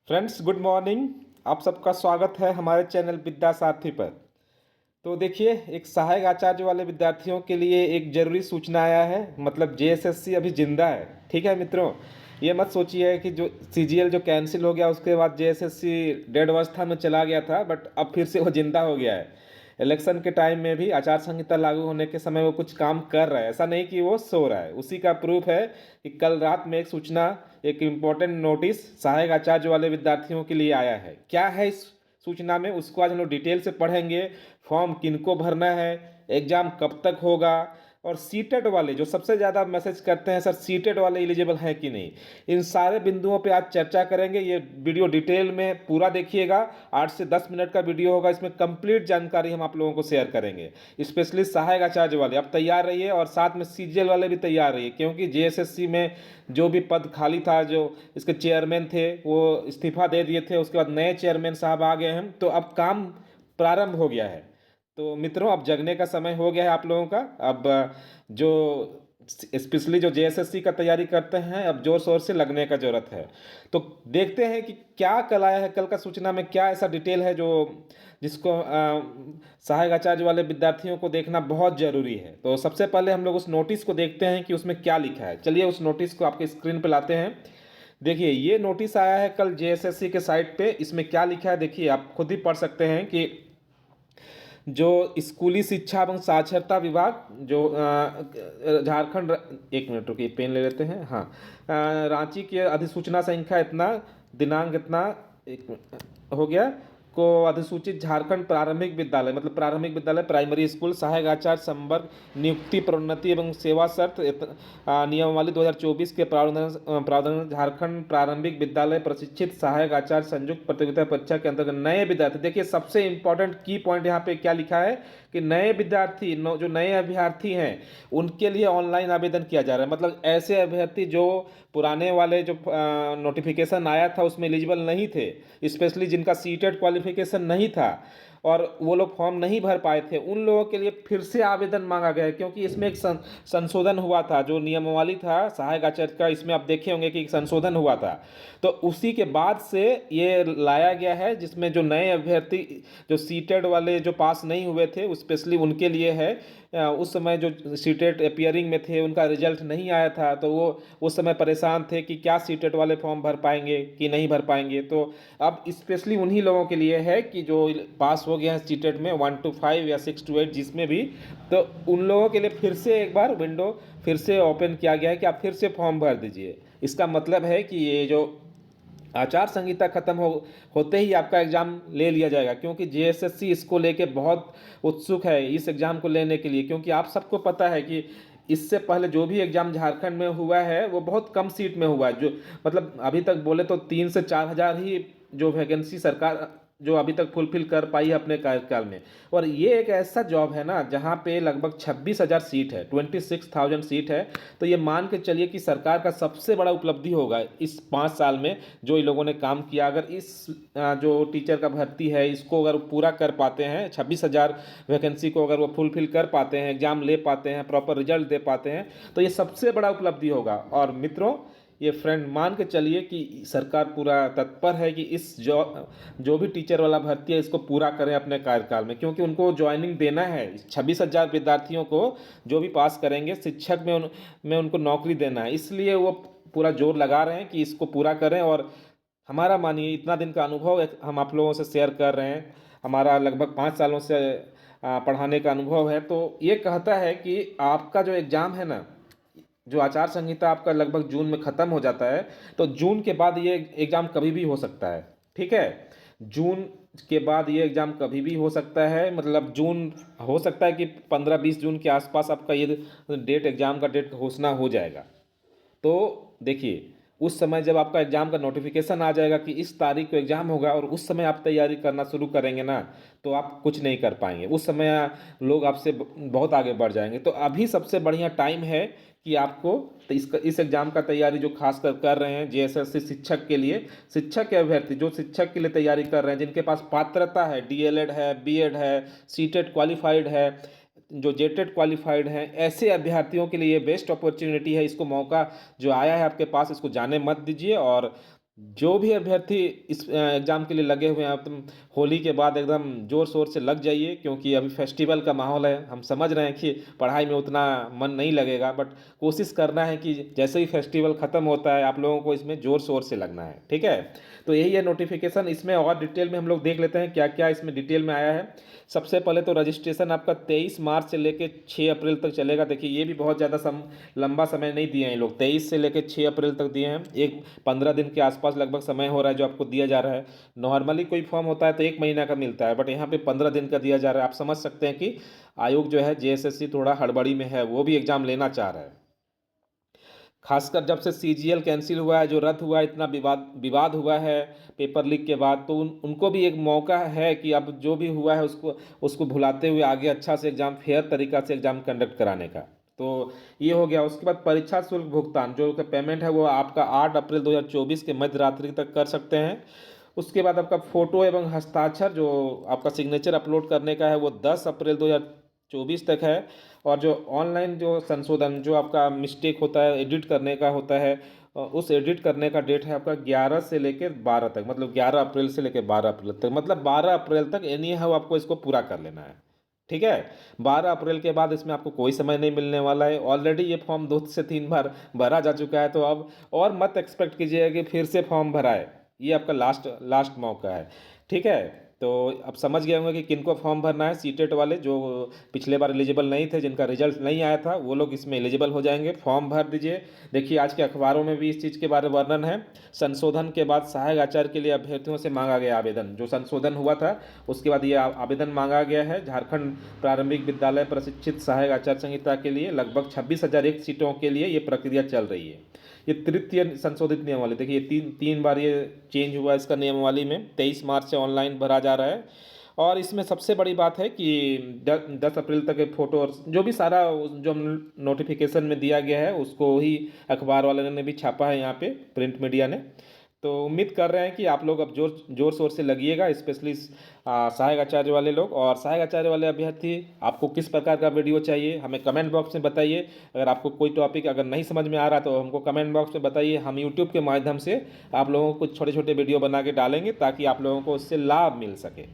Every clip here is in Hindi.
Friends, good morning. आप सबका स्वागत है हमारे चैनल विद्या सारथी पर। तो देखिए, एक सहायक आचार्य वाले विद्यार्थियों के लिए एक ज़रूरी सूचना आया है। मतलब जेएसएससी अभी जिंदा है। ठीक है मित्रों, ये मत सोचिए कि जो सीजीएल जो कैंसिल हो गया उसके बाद जेएसएससी डेड अवस्था में चला गया था, बट अब फिर से वो जिंदा हो गया है। इलेक्शन के टाइम में भी आचार संहिता लागू होने के समय वो कुछ काम कर रहा है, ऐसा नहीं कि वो सो रहा है। उसी का प्रूफ है कि कल रात में एक सूचना, एक इम्पोर्टेंट नोटिस सहायक आचार्य वाले विद्यार्थियों के लिए आया है। क्या है इस सूचना में, उसको आज हम लोग डिटेल से पढ़ेंगे। फॉर्म किनको भरना है, एग्ज़ाम कब तक होगा, और सीटेट वाले जो सबसे ज़्यादा मैसेज करते हैं, सर सीटेट वाले एलिजिबल हैं कि नहीं, इन सारे बिंदुओं पे आज चर्चा करेंगे। ये वीडियो डिटेल में पूरा देखिएगा। 8 से 10 मिनट का वीडियो होगा, इसमें कंप्लीट जानकारी हम आप लोगों को शेयर करेंगे। स्पेशली सहायक आचार्य वाले आप तैयार रहिए, और साथ में सीजीएल वाले भी तैयार रहिए, क्योंकि जेएसएससी में जो भी पद खाली था, जो इसके चेयरमैन थे वो इस्तीफा दे दिए थे, उसके बाद नए चेयरमैन साहब आ गए हैं, तो अब काम प्रारंभ हो गया है। तो मित्रों, अब जगने का समय हो गया है आप लोगों का। अब जो स्पेशली जो जेएसएससी का तैयारी करते हैं, अब जोर शोर से लगने का जरूरत है। तो देखते हैं कि क्या कल आया है, कल का सूचना में क्या ऐसा डिटेल है जो जिसको सहायक आचार्य वाले विद्यार्थियों को देखना बहुत ज़रूरी है। तो सबसे पहले हम लोग उस नोटिस को देखते हैं कि उसमें क्या लिखा है। चलिए उस नोटिस को आपके स्क्रीन पर लाते हैं। देखिए, ये नोटिस आया है कल जेएसएससी के साइट पे। इसमें क्या लिखा है देखिए, आप खुद ही पढ़ सकते हैं कि जो स्कूली शिक्षा एवं साक्षरता विभाग जो झारखंड, एक मिनट रुकिए पेन ले लेते हैं। हाँ, रांची की अधिसूचना संख्या इतना, दिनांक इतना, एक मिनट हो गया, को अधिसूचित झारखंड प्रारंभिक विद्यालय, मतलब प्रारंभिक विद्यालय प्राइमरी स्कूल सहायक आचार्य संवर्ग नियुक्ति प्रोन्नति एवं सेवा शर्त नियमावली 2024 के प्रावधान झारखंड प्रारंभिक विद्यालय प्रशिक्षित सहायक आचार्य संयुक्त प्रतियोगिता परीक्षा के अंतर्गत नए विद्यार्थी। देखिए, सबसे इंपॉर्टेंट की पॉइंट यहाँ पे क्या लिखा है कि नए विद्यार्थी, जो नए अभ्यर्थी हैं उनके लिए ऑनलाइन आवेदन किया जा रहा है। मतलब ऐसे अभ्यर्थी जो पुराने वाले जो नोटिफिकेशन आया था उसमें एलिजिबल नहीं थे, स्पेशली जिनका सीटेट क्वालिफिकेशन नहीं था और वो लोग फॉर्म नहीं भर पाए थे, उन लोगों के लिए फिर से आवेदन मांगा गया है। क्योंकि इसमें एक संशोधन हुआ था, जो नियमावली था सहायक आचार्य का, इसमें आप देखे होंगे कि एक संशोधन हुआ था। तो उसी के बाद से ये लाया गया है, जिसमें जो नए अभ्यर्थी जो सीटेट वाले जो पास नहीं हुए थे स्पेशली उनके लिए है। उस समय जो सीटेट अपियरिंग में थे उनका रिजल्ट नहीं आया था, तो वो उस समय परेशान थे कि क्या सीटेट वाले फॉर्म भर पाएंगे कि नहीं भर पाएंगे। तो अब स्पेशली उन्हीं लोगों के लिए है कि जो पास हो गए हैं सीटेट में 1 to 5 या 6 to 8 जिसमें भी, तो उन लोगों के लिए फिर से एक बार विंडो फिर से ओपन किया गया है कि आप फिर से फॉर्म भर दीजिए। इसका मतलब है कि ये जो आचार संहिता खत्म होते ही आपका एग्ज़ाम ले लिया जाएगा, क्योंकि जेएसएससी इसको लेके बहुत उत्सुक है इस एग्ज़ाम को लेने के लिए। क्योंकि आप सबको पता है कि इससे पहले जो भी एग्ज़ाम झारखंड में हुआ है वो बहुत कम सीट में हुआ है। जो मतलब अभी तक बोले तो 3 से 4 हज़ार ही जो वैकेंसी सरकार जो अभी तक फुलफिल कर पाई है अपने कार्यकाल में। और ये एक ऐसा जॉब है ना जहाँ पे लगभग 26,000 सीट है, 26,000 सीट है। तो ये मान के चलिए कि सरकार का सबसे बड़ा उपलब्धि होगा इस 5 साल में जो इन लोगों ने काम किया। अगर इस जो टीचर का भर्ती है इसको अगर पूरा कर पाते हैं, 26,000 वैकेंसी को अगर वो फुलफिल कर पाते हैं, एग्ज़ाम ले पाते हैं, प्रॉपर रिजल्ट दे पाते हैं, तो ये सबसे बड़ा उपलब्धि होगा। और मित्रों, ये फ्रेंड मान के चलिए कि सरकार पूरा तत्पर है कि इस जो भी टीचर वाला भर्ती है इसको पूरा करें अपने कार्यकाल में, क्योंकि उनको ज्वाइनिंग देना है 26,000 विद्यार्थियों को जो भी पास करेंगे शिक्षक में उनको नौकरी देना है। इसलिए वो पूरा जोर लगा रहे हैं कि इसको पूरा करें। और हमारा मानिए इतना दिन का अनुभव हम आप लोगों से शेयर कर रहे हैं, हमारा लगभग 5 सालों से पढ़ाने का अनुभव है। तो ये कहता है कि आपका जो एग्ज़ाम है ना, जो आचार संहिता आपका लगभग जून में ख़त्म हो जाता है, तो जून के बाद ये एग्ज़ाम कभी भी हो सकता है। ठीक है, जून के बाद ये एग्ज़ाम कभी भी हो सकता है। मतलब जून हो सकता है कि 15-20 जून के आसपास आपका ये डेट, एग्ज़ाम का डेट घोषणा हो जाएगा। तो देखिए, उस समय जब आपका एग्ज़ाम का नोटिफिकेशन आ जाएगा कि इस तारीख को एग्ज़ाम होगा, और उस समय आप तैयारी करना शुरू करेंगे ना, तो आप कुछ नहीं कर पाएंगे। उस समय लोग आपसे बहुत आगे बढ़ जाएंगे। तो अभी सबसे बढ़िया टाइम है कि आपको तो इस एग्ज़ाम का तैयारी जो खास कर रहे हैं जेएसएससी शिक्षक के लिए, शिक्षक के अभ्यर्थी जो शिक्षक के लिए तैयारी कर रहे हैं, जिनके पास पात्रता है, डीएलएड है, बीएड है, सीटेट क्वालिफाइड है, जो जेटेट क्वालिफाइड हैं, ऐसे अभ्यर्थियों के लिए बेस्ट अपॉर्चुनिटी है। इसको मौका जो आया है आपके पास, इसको जाने मत दीजिए। और जो भी अभ्यर्थी इस एग्ज़ाम के लिए लगे हुए हैं, आप तुम होली के बाद एकदम ज़ोर-शोर से लग जाइए, क्योंकि अभी फेस्टिवल का माहौल है। हम समझ रहे हैं कि पढ़ाई में उतना मन नहीं लगेगा, बट कोशिश करना है कि जैसे ही फेस्टिवल ख़त्म होता है, आप लोगों को इसमें ज़ोर-शोर से लगना है, ठीक है? तो यही है नोटिफ़िकेशन। इसमें और डिटेल में हम लोग देख लेते हैं क्या-क्या इसमें डिटेल में आया है। सबसे पहले तो रजिस्ट्रेशन आपका 23 मार्च से लेके 6 अप्रैल तक चलेगा। देखिए, ये भी बहुत ज़्यादा लंबा समय नहीं दिए हैं ये लोग, 23 से लेके 6 अप्रैल तक दिए हैं। एक 15 दिन के आसपास लगभग समय हो रहा है जो आपको दिया जा रहा है। नॉर्मली कोई फॉर्म होता है तो 1 महीना का मिलता है, बट यहाँ पे 15 दिन का दिया जा रहा है। आप समझ सकते हैं कि आयोग जो है जेएसएससी थोड़ा हड़बड़ी में है, वो भी एग्ज़ाम लेना चाह रहा है। खासकर जब से सीजीएल कैंसिल हुआ है, जो रद्द हुआ है, इतना विवाद विवाद हुआ है पेपर लीक के बाद, तो उनको भी एक मौका है कि अब जो भी हुआ है उसको उसको भुलाते हुए आगे अच्छा से एग्ज़ाम, फेयर तरीका से एग्ज़ाम कंडक्ट कराने का। तो ये हो गया। उसके बाद परीक्षा शुल्क भुगतान जो पेमेंट है वो आपका 8 अप्रैल 2024 के मध्य रात्रि तक कर सकते हैं। उसके बाद आपका फ़ोटो एवं हस्ताक्षर जो आपका सिग्नेचर अपलोड करने का है वो 10 अप्रैल 2024 तक है। और जो ऑनलाइन जो संशोधन जो आपका मिस्टेक होता है, एडिट करने का होता है, उस एडिट करने का डेट है आपका 11 से लेकर 12 तक, मतलब 11 अप्रैल से लेकर 12 अप्रैल तक, मतलब 12 अप्रैल तक एनी हाउ आपको इसको पूरा कर लेना है, ठीक है? 12 अप्रैल के बाद इसमें आपको कोई समय नहीं मिलने वाला है। ऑलरेडी ये फॉर्म 2 से 3 बार भरा जा चुका है, तो अब और मत एक्सपेक्ट कीजिएगा कि फिर से फॉर्म भराए। ये आपका लास्ट लास्ट मौका है, ठीक है? तो अब समझ गए होंगे कि किनको फॉर्म भरना है। सीटेट वाले जो पिछले बार एलिजिबल नहीं थे, जिनका रिजल्ट नहीं आया था, वो लोग इसमें एलिजिबल हो जाएंगे। फॉर्म भर दीजिए। देखिए, आज के अखबारों में भी इस चीज़ के बारे में वर्णन है। संशोधन के बाद सहायक आचार्य के लिए अभ्यर्थियों से मांगा गया आवेदन, जो संशोधन हुआ था उसके बाद ये आवेदन मांगा गया है। झारखंड प्रारंभिक विद्यालय प्रशिक्षित सहायक आचार्य संहिता के लिए लगभग 26,001 सीटों के लिए ये प्रक्रिया चल रही है। ये तृतीय संशोधित नियमावली, देखिए तीन तीन बार ये चेंज हुआ इसका नियमावली में। 23 मार्च से ऑनलाइन भरा जा रहा है। और इसमें सबसे बड़ी बात है कि 10 अप्रैल तक फ़ोटो और जो भी सारा जो नोटिफिकेशन में दिया गया है उसको ही अखबार वाले ने भी छापा है यहाँ पे, प्रिंट मीडिया ने। तो उम्मीद कर रहे हैं कि आप लोग अब जोर शोर से लगिएगा, स्पेशली सहायक आचार्य वाले लोग। और सहायक आचार्य वाले अभ्यर्थी, आपको किस प्रकार का वीडियो चाहिए हमें कमेंट बॉक्स में बताइए। अगर आपको कोई टॉपिक अगर नहीं समझ में आ रहा तो हमको कमेंट बॉक्स में बताइए। हम यूट्यूब के माध्यम से आप लोगों को कुछ छोटे छोटे वीडियो बना के डालेंगे ताकि आप लोगों को उससे लाभ मिल सके।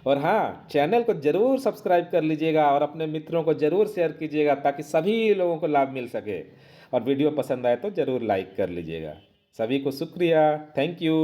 और हाँ, चैनल को ज़रूर सब्सक्राइब कर लीजिएगा और अपने मित्रों को ज़रूर शेयर कीजिएगा ताकि सभी लोगों को लाभ मिल सके। और वीडियो पसंद आए तो ज़रूर लाइक कर लीजिएगा। सभी को शुक्रिया, थैंक यू।